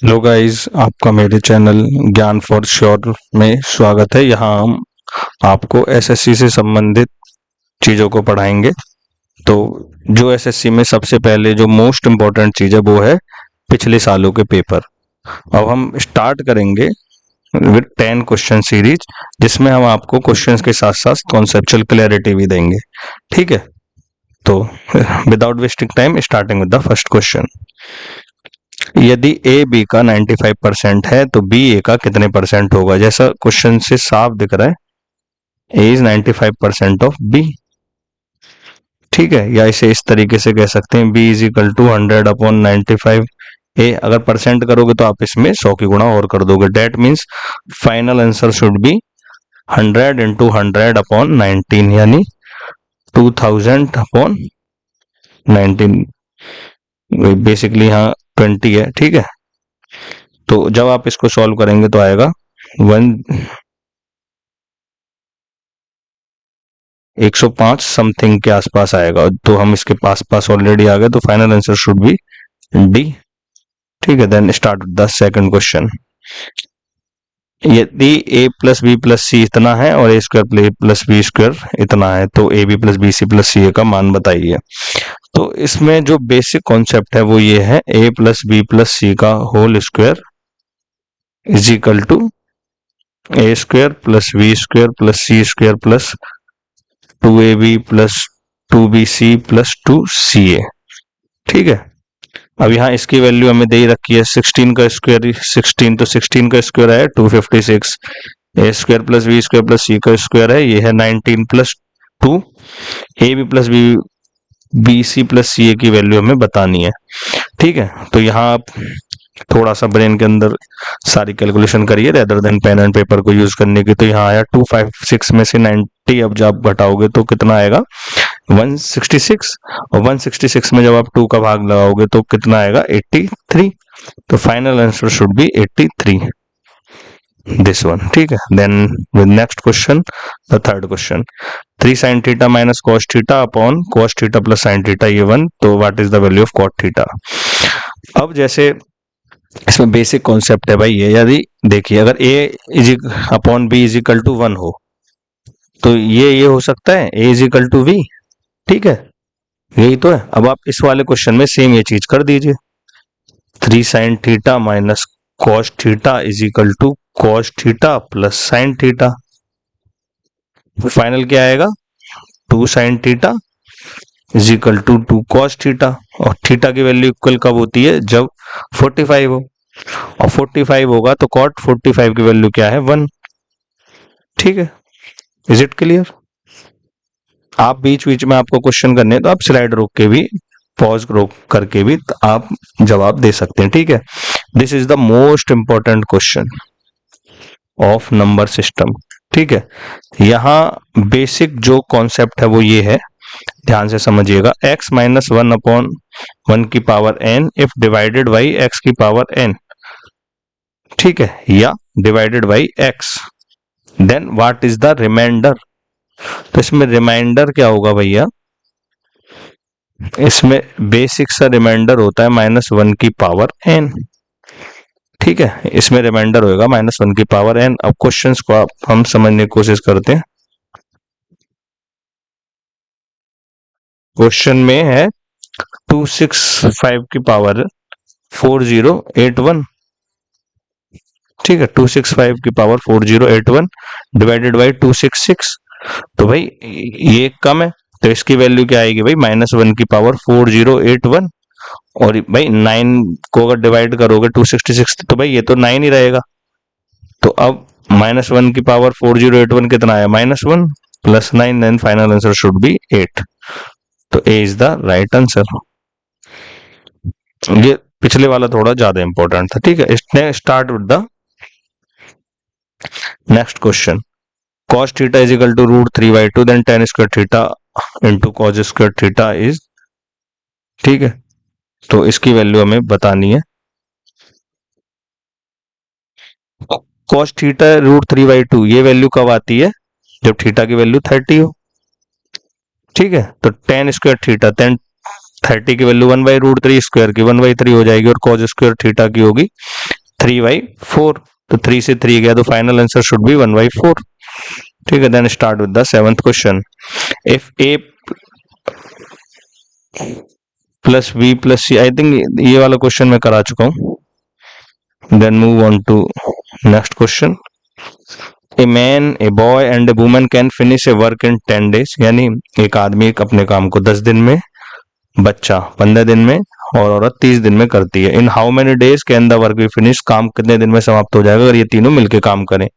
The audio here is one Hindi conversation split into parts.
हेलो गाइस, आपका मेरे चैनल ज्ञान फॉर श्योर में स्वागत है। यहाँ हम आपको एसएससी से संबंधित चीज़ों को पढ़ाएंगे। तो जो एसएससी में सबसे पहले जो मोस्ट इम्पोर्टेंट चीज़ है वो है पिछले सालों के पेपर। अब हम स्टार्ट करेंगे विद 10 क्वेश्चन सीरीज, जिसमें हम आपको क्वेश्चंस के साथ साथ कॉन्सेप्चुअल क्लैरिटी भी देंगे। ठीक है, तो without wasting time starting with the first question. यदि ए बी का 95% है तो बी ए का कितने परसेंट होगा? जैसा क्वेश्चन से साफ दिख रहा है, ए इज 95% ऑफ बी। ठीक है, या इसे इस तरीके से कह सकते हैं, बी इज इक्वल टू 100/95। ए अगर परसेंट करोगे तो आप इसमें 100 की गुणा और कर दोगे। That means final answer should B 100 into 100/19, यानी 2000/19। बेसिकली यहाँ 20 है। ठीक है, तो जब आप इसको सॉल्व करेंगे तो आएगा 105 समथिंग के आसपास आएगा। तो हम इसके पास ऑलरेडी आ गए, तो final answer should be D. ठीक है, then start the second question. यदि A plus B plus C इतना है और A square plus B square इतना है, तो A B plus B C plus C A का मान बताइए। तो इसमें जो बेसिक कॉन्सेप्ट है वो ये है, A plus B plus C का whole square is equal to A square plus B square plus C square plus 2ab plus 2bc plus 2ca। ठीक है, अब यहाँ इसकी वैल्यू हमें दे ही रखी है 16 का स्क्वायर 16, तो 16 का स्क्वायर है 256। A square plus B square plus C का स्क्वायर है, ये है 19 plus 2। A B plus B B C plus C A की वैल्यू हमें बतानी है। ठीक है, तो यहाँ आप थोड़ा सा ब्रेन के अंदर सारी कैलकुलेशन करिए rather than pen and paper को यूज करने की। तो यहाँ आया 256 में से 90 अब जब आप घटाओगे तो कितना आएगा 166, और 166 में जब आप 2 का भाग लगाओगे तो कितना आएगा 83। तो final answer should be 83, this one. ठीक है, then with next question, the third question. 3 sin theta minus cos theta upon cos theta plus sin theta, ये 1, तो what is the value of cot theta? अब जैसे इसमें बेसिक कॉन्सेप्ट है भाई ये, यदि देखिए अगर a is upon B is equal to 1 हो तो ये हो सकता है a is equal to B. ठीक है, यही तो है। अब आप इस वाले क्वेश्चन में सेम ये चीज कर दीजिए, 3 sin theta minus cos theta is equal to cos theta plus sin theta. Final क्या आएगा 2 sin theta is equal to 2 cos theta, और थीटा की वैल्यू इक्वल कब होती है? जब 45 हो, और 45 होगा तो cot 45 की वैल्यू क्या है 1। ठीक है, इज इट क्लियर? आप बीच बीच में आपको क्वेश्चन करने तो आप स्लाइड रोक के भी, पॉज रोक करके भी आप जवाब दे सकते हैं। ठीक है, this is the most important question of number system. ठीक है, यहाँ बेसिक जो कॉन्सेप्ट है वो ये है, ध्यान से समझिएगा। x माइनस 1/1 की power n if divided by x की पावर n। ठीक है, या divided by x, then what is the remainder? तो इसमें रिमाइंडर क्या होगा भैया? इसमें बेसिक सा रिमाइंडर होता है -1 की पावर n। ठीक है, इसमें रिमाइंडर होगा -1 की पावर n। अब क्वेश्चंस को हम समझने की कोशिश करते हैं। क्वेश्चन में है 265 की पावर 4081। ठीक है, 265 की पावर 4081 डिवाइडेड बाई 266। तो भाई ये कम है, तो इसकी वैल्यू क्या आएगी भाई -1 की पावर 4081। और भाई 9 को अगर डिवाइड करोगे 266 तो भाई ये तो 9 ही रहेगा। तो अब -1 की पावर 4081 कितना आया -1 plus 9, then final answer should be 8। तो A is the right answer. ये पिछले वाला थोड़ा ज्यादा इंपॉर्टेंट था। ठीक है, इसने start with the next question. cos theta is equal to √3/2, then tan square theta into cos square theta is. ठीक है, तो इसकी वैल्यू हमें बतानी है। cos थीटा √3/2, ये वैल्यू कब आती है? जब थीटा की वैल्यू 30 हो। ठीक है, तो tan स्क्वायर थीटा, tan 30 की वैल्यू 1/√3, स्क्वायर की 1/3 हो जाएगी और कॉज स्क्वायर थीटा की होगी 3/4। तो 3 से 3 गया तो फाइनल आंसर शुड बी 1/4। ठीक है, then start with the 7th question. If A plus B plus C, I think ये वाला क्वेश्चन मैं करा चुका हूं। Then move on to next question. A man, a boy and a woman can finish a work in 10 days, यानी एक आदमी अपने काम को 10 दिन में, बच्चा 15 दिन में और औरत 30 दिन में करती है। In how many days can the work be finish, काम कितने दिन में समाप्त हो जाएगा अगर ये तीनों मिलकर काम करें।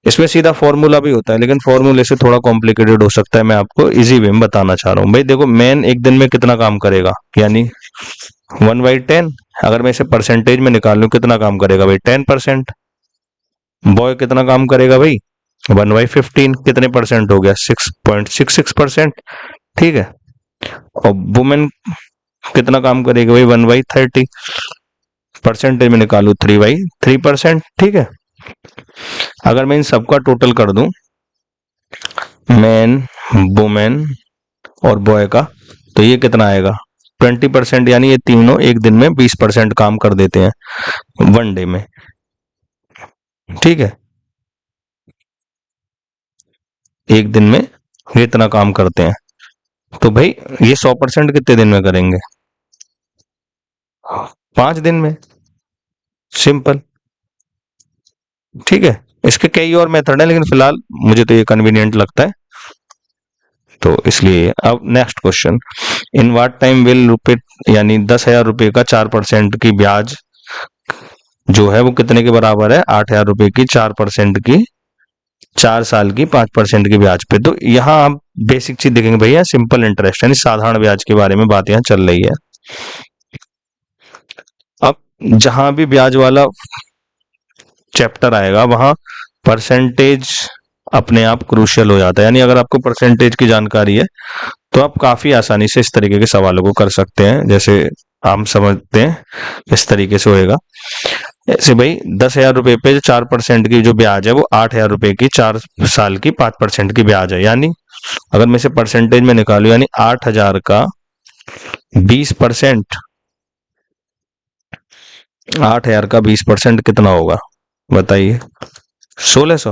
इसमें सीधा फॉर्मूला भी होता है, लेकिन फॉर्मूले से थोड़ा कॉम्प्लिकेटेड हो सकता है। मैं आपको इजी वे में बताना चाह रहा हूँ। भाई देखो, मैन एक दिन में कितना काम करेगा, यानी 1/10। अगर मैं इसे परसेंटेज में निकाल लूं कितना काम करेगा भाई, 10%। बॉय कितना काम करेगा भाई, 1/15। कितने परसेंट हो गया, 6.66%। ठीक है, और वुमेन कितना काम करेगी भाई, 1/30। परसेंटेज में निकालू 3/3%। ठीक है, अगर मैं इन सबका टोटल कर दूं, मैन, वुमेन और बॉय का, तो ये कितना आएगा 20%, यानी ये तीनों एक दिन में 20% काम कर देते हैं 1 डे में। ठीक है, एक दिन में ये इतना काम करते हैं, तो भाई ये 100% कितने दिन में करेंगे, 5 दिन में। सिंपल। ठीक है, इसके कई और मेथड है, लेकिन फिलहाल मुझे तो ये कन्वीनियंट लगता है, तो इसलिए। अब next question. In what time will रुपए, यानी 10,000 रुपए का 4% की ब्याज जो है वो कितने के बराबर है, 8,000 रुपए की 4% की 4 साल की 5% की ब्याज पे। तो यहाँ आप बेसिक चीज देखेंगे भैया, सिंपल इंटरेस्ट यानी साधारण ब्याज के बारे में बात यहाँ चल रही है। अब जहां भी ब्याज वाला चैप्टर आएगा वहां परसेंटेज अपने आप क्रूशियल हो जाता है, यानी अगर आपको परसेंटेज की जानकारी है तो आप काफी आसानी से इस तरीके के सवालों को कर सकते हैं। जैसे हम समझते हैं इस तरीके से होएगा, ऐसे भाई 10,000 रुपए पे 4% की जो ब्याज है वो 8,000 रुपए की 4 साल की 5% की ब्याज है। यानी अगर मैं इसे परसेंटेज में निकालू, यानी 8,000 का 20%, 8,000 का 20% कितना होगा बताइए, 1,600।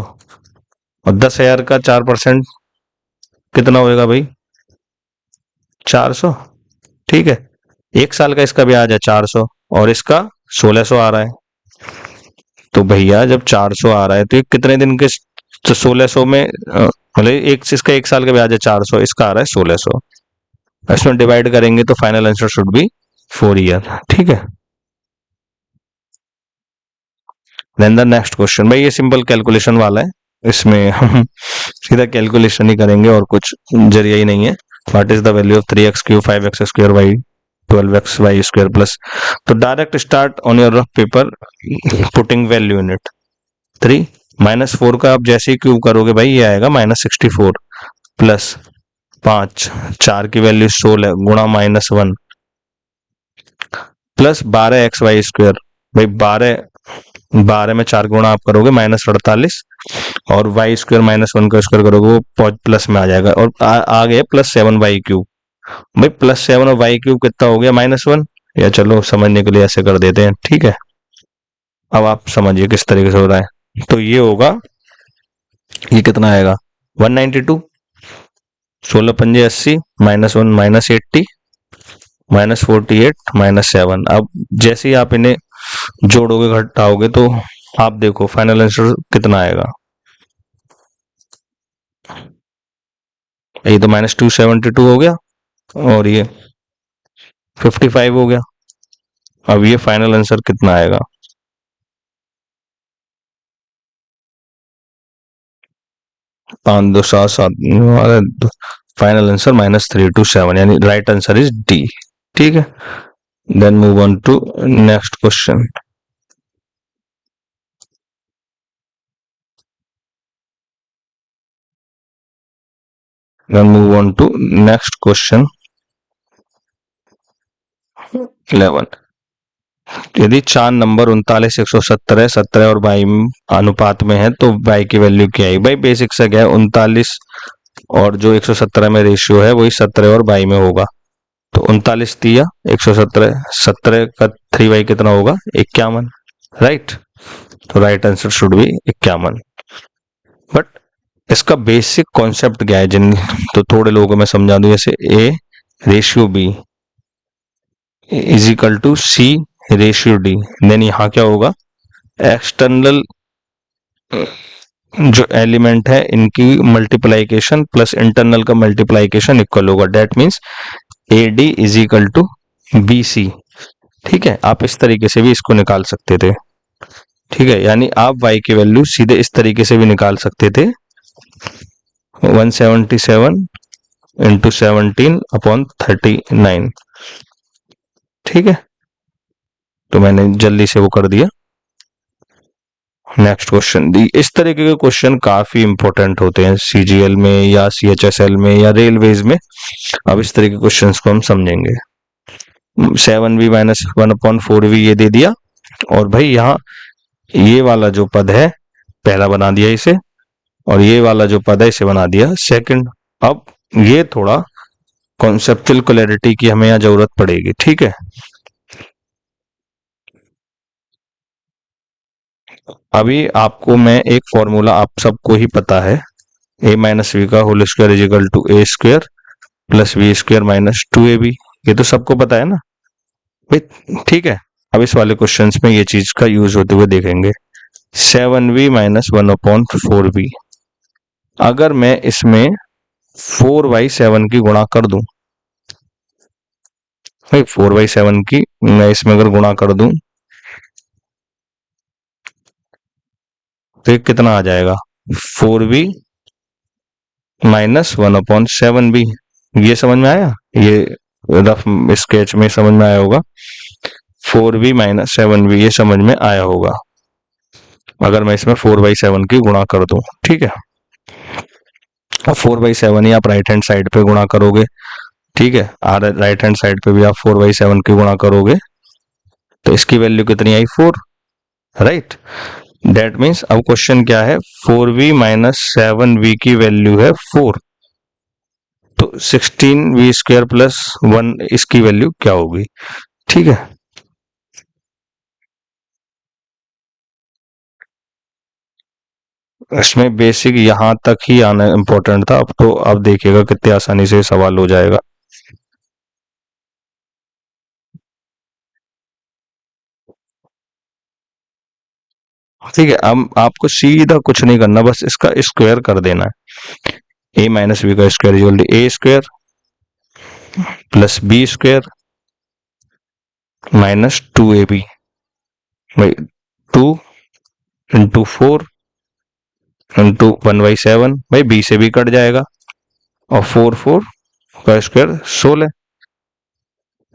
और 10,000 का 4% कितना होएगा भाई, 400। ठीक है, एक साल का इसका ब्याज है 400 और इसका 1,600 आ रहा है। तो भैया जब 400 आ रहा है तो ये कितने दिन के, तो 1,600 में मतलब इसका एक साल का ब्याज है 400, इसका आ रहा है 1,600। इसमें डिवाइड करेंगे तो final answer should B 4 year. ठीक है, देन द नेक्स्ट क्वेश्चन। भाई ये सिंपल कैलकुलेशन वाला है, इसमें हम सीधा कैलकुलेशन ही करेंगे और कुछ जरिया ही नहीं है। What is the value of 3x³ 5x² y 12x y square plus, तो direct start on your rough paper putting value in it. 3 -4 का आप जैसे ही क्यूब करोगे भाई ये आएगा -64 प्लस 5, 4 की वैल्यू 16 गुणा -1 प्लस 12xy²। भाई 12 में 4 गुणा आप करोगे -48 और y² -1 का स्क्वायर करोगे वो प्लस में आ जाएगा और आ गया +7y³। भाई +7 और y³ कितना हो गया -1, या चलो समझने के लिए ऐसे कर देते हैं। ठीक है, अब आप समझिए किस तरीके से हो रहा है। तो ये होगा, ये कितना आएगा 192, 16 पंजे 80 -1 -80 -48 -7। अब जैसे ही आप इन्हें जोड़ोगे घटाओगे तो आप देखो फाइनल आंसर कितना आएगा। ये तो -272 हो गया और ये 55 हो गया। अब ये फाइनल आंसर कितना आएगा, फाइनल आंसर -327, यानी राइट आंसर इज डी। ठीक है, then move on to next question. Then move on to next question 11। यदि 4 नंबर 39, 117, 17 और 22 अनुपात में है तो y की वैल्यू क्या है। भाई बेसिक सा क्या है, 39 और जो 117 में रेशियो है वही 17 और 22 में होगा। तो 39 दिया 117, 17 का 3 कितना होगा 51, राइट। तो right answer should B 51। But इसका बेसिक कॉन्सेप्ट क्या है जिन तो थोड़े लोगों को मैं समझा दूं, जैसे A ratio B is equal to C ratio D, then यहाँ क्या होगा एक्सटर्नल जो एलिमेंट है इनकी मल्टीप्लाइकेशन प्लस इंटरनल का मल्टीप्लाइकेशन इक्वल होगा, that means A D is equal to B C. ठीक है, आप इस तरीके से भी इसको निकाल सकते थे। ठीक है, यानी आप y की वैल्यू सीधे इस तरीके से भी निकाल सकते थे 177 इंटू 17/39। ठीक है, तो मैंने जल्दी से वो कर दिया। नेक्स्ट क्वेश्चन दी, इस तरीके के क्वेश्चन काफी इंपॉर्टेंट होते हैं सीजीएल में या सीएचएसएल में या रेलवेज में। अब इस तरह के क्वेश्चंस को हम समझेंगे। 7v माइनस 1/4v ये दे दिया, और भाई यहाँ ये वाला जो पद है पहला बना दिया इसे, और ये वाला जो पद है इसे बना दिया सेकंड। अब ये थोड़ा कॉन्सेप्चुअल क्लैरिटी की हमें यहाँ जरूरत पड़ेगी। ठीक है, अभी आपको मैं एक फॉर्मूला आप सबको ही पता है, a माइनस वी का whole square is equal to A square plus B square minus 2ab, ये तो सबको पता है ना भाई। ठीक है, अब इस वाले क्वेश्चंस में ये चीज का यूज होते हुए देखेंगे। 7v माइनस 1/4v, अगर मैं इसमें 4/7 की गुणा कर दूं भाई, 4/7 की मैं इसमें अगर गुणा कर दूं तो कितना आ जाएगा 4v माइनस 1/7v। ये समझ में आया, ये रफ स्केच में समझ में आया होगा। 4v माइनस 7v ये समझ में आया होगा अगर मैं इसमें 4/7 की गुणा कर दूं। ठीक है, अब 4/7 ही आप राइट हैंड साइड पे गुणा करोगे। ठीक है, राइट हैंड साइड पे भी आप 4/7 की गुणा करोगे तो इसकी वैल्यू कितनी आई 4, राइट। डेट मीन्स अब क्वेश्चन क्या है 4v माइनस 7v की वैल्यू है 4, तो 16v स्क्वायर प्लस 1 इसकी वैल्यू क्या होगी। ठीक है, इसमें बेसिक यहां तक ही आना इंपॉर्टेंट था। अब तो अब देखिएगा कितनी आसानी से सवाल हो जाएगा। ठीक है, अब आपको सीधा कुछ नहीं करना, बस इसका स्क्वायर कर देना है। ए माइनस बी का square equal to A square plus B square minus 2ab भाई 2 इंटू 4 इंटू 1/7 भाई बी से भी कट जाएगा, और 4 का स्क्वायर 16।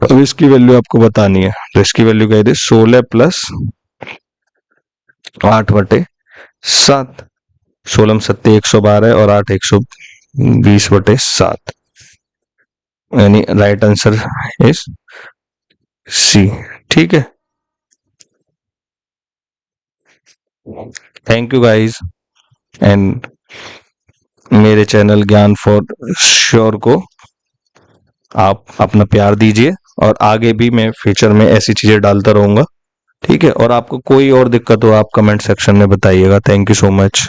अब इसकी वैल्यू आपको बतानी है, तो इसकी वैल्यू कह दे 16 प्लस 8/7। 16 सत्ते 112 और 8 120/7, यानी राइट आंसर इज सी। ठीक है, थैंक यू गाइस, एंड मेरे चैनल ज्ञान फॉर श्योर को आप अपना प्यार दीजिए, और आगे भी मैं फ्यूचर में ऐसी चीजें डालता रहूंगा। ठीक है, और आपको कोई और दिक्कत हो आप कमेंट सेक्शन में बताइएगा। Thank you so much.